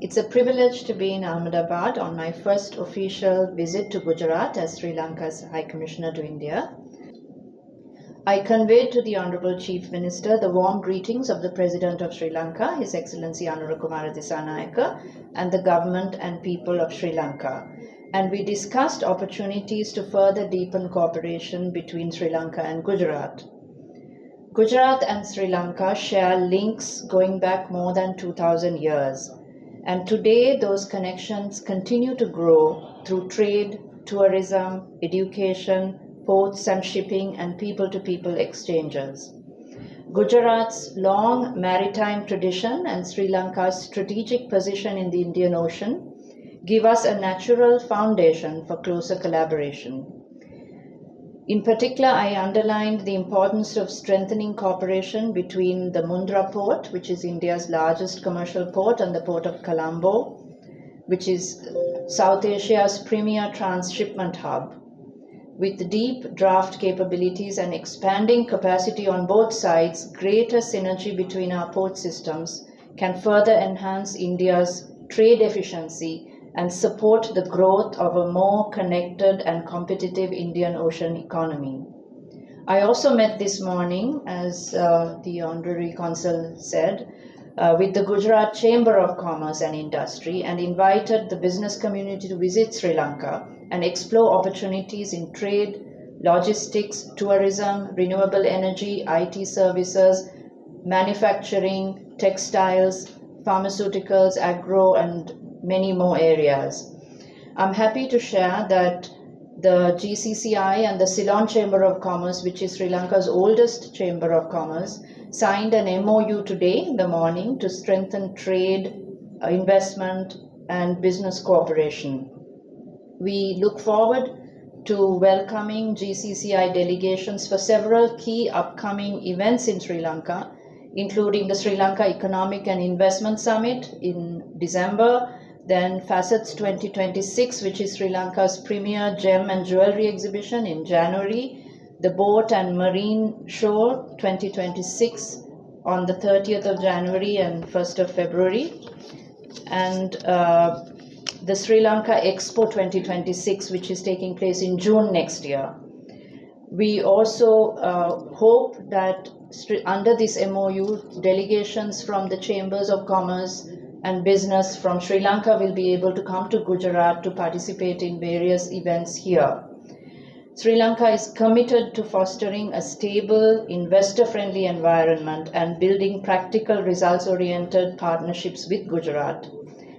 It's a privilege to be in Ahmedabad on my first official visit to Gujarat as Sri Lanka's High Commissioner to India. I conveyed to the Honorable Chief Minister the warm greetings of the President of Sri Lanka, His Excellency Anura Kumara Dissanayake, and the government and people of Sri Lanka. And we discussed opportunities to further deepen cooperation between Sri Lanka and Gujarat. Gujarat and Sri Lanka share links going back more than 2000 years. And today those connections continue to grow through trade, tourism, education, ports and shipping, and people-to-people exchanges. Gujarat's long maritime tradition and Sri Lanka's strategic position in the Indian Ocean give us a natural foundation for closer collaboration. In particular, I underlined the importance of strengthening cooperation between the Mundra port, which is India's largest commercial port, and the port of Colombo, which is South Asia's premier transshipment hub. With deep draft capabilities and expanding capacity on both sides, greater synergy between our port systems can further enhance India's trade efficiency and support the growth of a more connected and competitive Indian Ocean economy. I also met this morning, as the Honorary Consul said, with the Gujarat Chamber of Commerce and Industry and invited the business community to visit Sri Lanka and explore opportunities in trade, logistics, tourism, renewable energy, IT services, manufacturing, textiles, pharmaceuticals, agro, and many more areas. I'm happy to share that the GCCI and the Ceylon Chamber of Commerce, which is Sri Lanka's oldest Chamber of Commerce, signed an MOU today in the morning to strengthen trade, investment, and business cooperation. We look forward to welcoming GCCI delegations for several key upcoming events in Sri Lanka, including the Sri Lanka Economic and Investment Summit in December, then Facets 2026, which is Sri Lanka's premier gem and jewelry exhibition in January, the Boat and Marine Show 2026 on the 30th of January and 1st of February, and the Sri Lanka Expo 2026, which is taking place in June next year. We also hope that under this MOU, delegations from the Chambers of Commerce and Business from Sri Lanka will be able to come to Gujarat to participate in various events here. Sri Lanka is committed to fostering a stable, investor-friendly environment and building practical, results-oriented partnerships with Gujarat.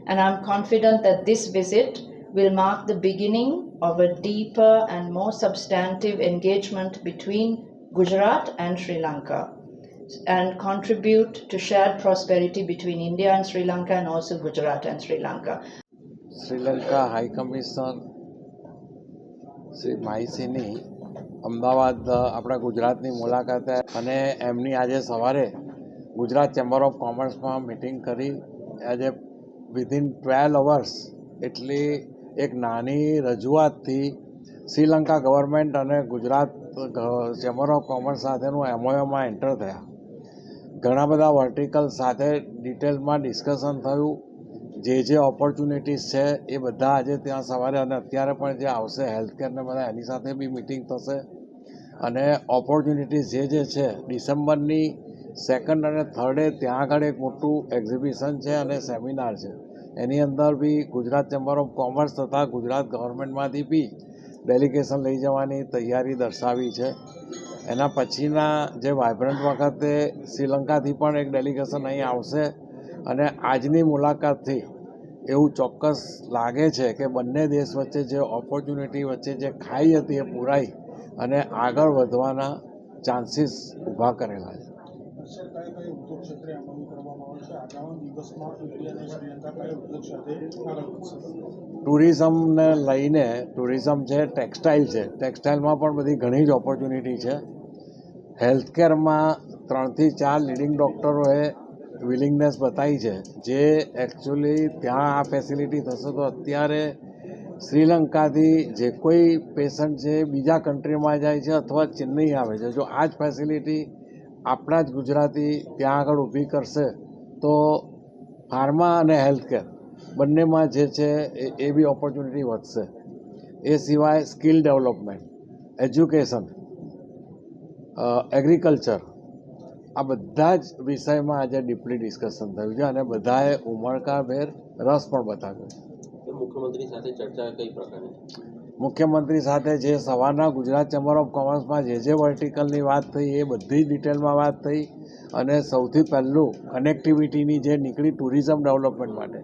And I'm confident that this visit will mark the beginning of a deeper and more substantive engagement between Gujarat and Sri Lanka and contribute to shared prosperity between India and Sri Lanka and also Gujarat and Sri Lanka. Sri Lanka High Commissioner Shri માહિસીની Ahmedabad આપણા ગુજરાતની મુલાકાતે અને એમની આજે સવારે Gujarat chamber of કોમર્સમાં meeting કરી આજે within 12 hours એટલી એક નાની રજૂઆતથી શ્રીલંકા ગવર્મેન્ટ અને ગુજરાત ચેમ્બર ઓફ કોમર્સ સાથેનું એમઓયુમાં એન્ટર થયા. ઘણા બધા વર્ટિકલ સાથે ડિટેલમાં ડિસ્કશન થયું. જે ઓપોર્ચ્યુનિટીઝ છે એ બધા આજે ત્યાં સવારે અને અત્યારે પણ જે આવશે હેલ્થકેરને બધા એની સાથે બી મિટિંગ થશે અને ઓપોર્ચ્યુનિટીઝ જે છે ડિસેમ્બરની 2nd અને 3rd ત્યાં આગળ એક મોટું એક્ઝિબિશન છે અને સેમિનાર છે. એની અંદર બી ગુજરાત ચેમ્બર ઓફ કોમર્સ તથા ગુજરાત ગવર્મેન્ટમાંથી બી ડેલિગેશન લઈ જવાની તૈયારી દર્શાવી છે. એના પછીના જે વાઇબ્રન્ટ વખતે શ્રીલંકાથી પણ એક ડેલિગેશન અહીં આવશે અને આજની મુલાકાતથી એવું ચોક્કસ લાગે છે કે બંને દેશ વચ્ચે જે ઓપોર્ચ્યુનિટી વચ્ચે જે ખાઈ હતી એ પૂરાઈ અને આગળ વધવાના ચાન્સીસ ઊભા કરેલા છે. ટુરિઝમને લઈને ટુરિઝમ છે, ટેક્સટાઇલ છે, ટેક્સટાઇલમાં પણ બધી ઘણી જ ઓપોર્ચ્યુનિટી છે. હેલ્થકેરમાં 3 થી 4 લીડિંગ ડૉક્ટરોએ વિલિંગનેસ બતાવી છે. જે એકચ્યુઅલી ત્યાં આ ફેસિલિટી થશે તો અત્યારે શ્રીલંકાથી જે કોઈ પેશન્ટ છે બીજા કન્ટ્રીમાં જાય છે અથવા ચેન્નઈ આવે છે, જો આ જ ફેસિલિટી આપણા જ ગુજરાતી ત્યાં આગળ ઊભી કરશે તો ફાર્મા અને હેલ્થકેર બંનેમાં જે છે એ બી ઓપોર્ચ્યુનિટી વધશે. એ સિવાય સ્કિલ ડેવલપમેન્ટ, એજ્યુકેશન, એગ્રીકલ્ચર, આ બધા જ વિષયમાં આજે ડીપલી ડિસ્કશન થયું છે અને બધાએ ઉમળકાભેર રસ પણ બતાવ્યો છે. મુખ્યમંત્રી સાથે ચર્ચા કઈ પ્રકારની? મુખ્યમંત્રી સાથે જે સવારના ગુજરાત ચેમ્બર ઓફ કોમર્સમાં જે વર્ટિકલની વાત થઈ એ બધી જ ડિટેલમાં વાત થઈ અને સૌથી પહેલું કનેક્ટિવિટીની જે નીકળી ટુરિઝમ ડેવલપમેન્ટ માટે,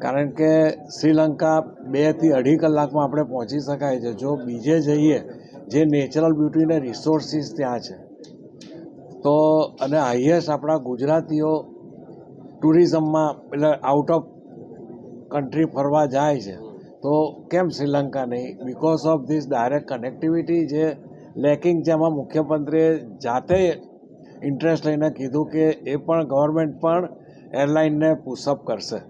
કારણ કે શ્રીલંકા 2 થી 2.5 કલાકમાં આપણે પહોંચી શકાય છે. જો બીજે જઈએ જે નેચરલ બ્યુટી અને રિસોર્સિસ ત્યાં છે તો, અને હાઈએસ્ટ આપણા ગુજરાતીઓ ટુરિઝમમાં એટલે આઉટ ઓફ કન્ટ્રી ફરવા જાય છે તો કેમ શ્રીલંકા નહીં? Because of this direct connectivity જે લેકિંગ છે એમાં મુખ્યમંત્રીએ જાતે ઇન્ટરેસ્ટ લઈને કીધું કે એ પણ ગવર્મેન્ટ પણ એરલાઇનને પુશઅપ કરશે.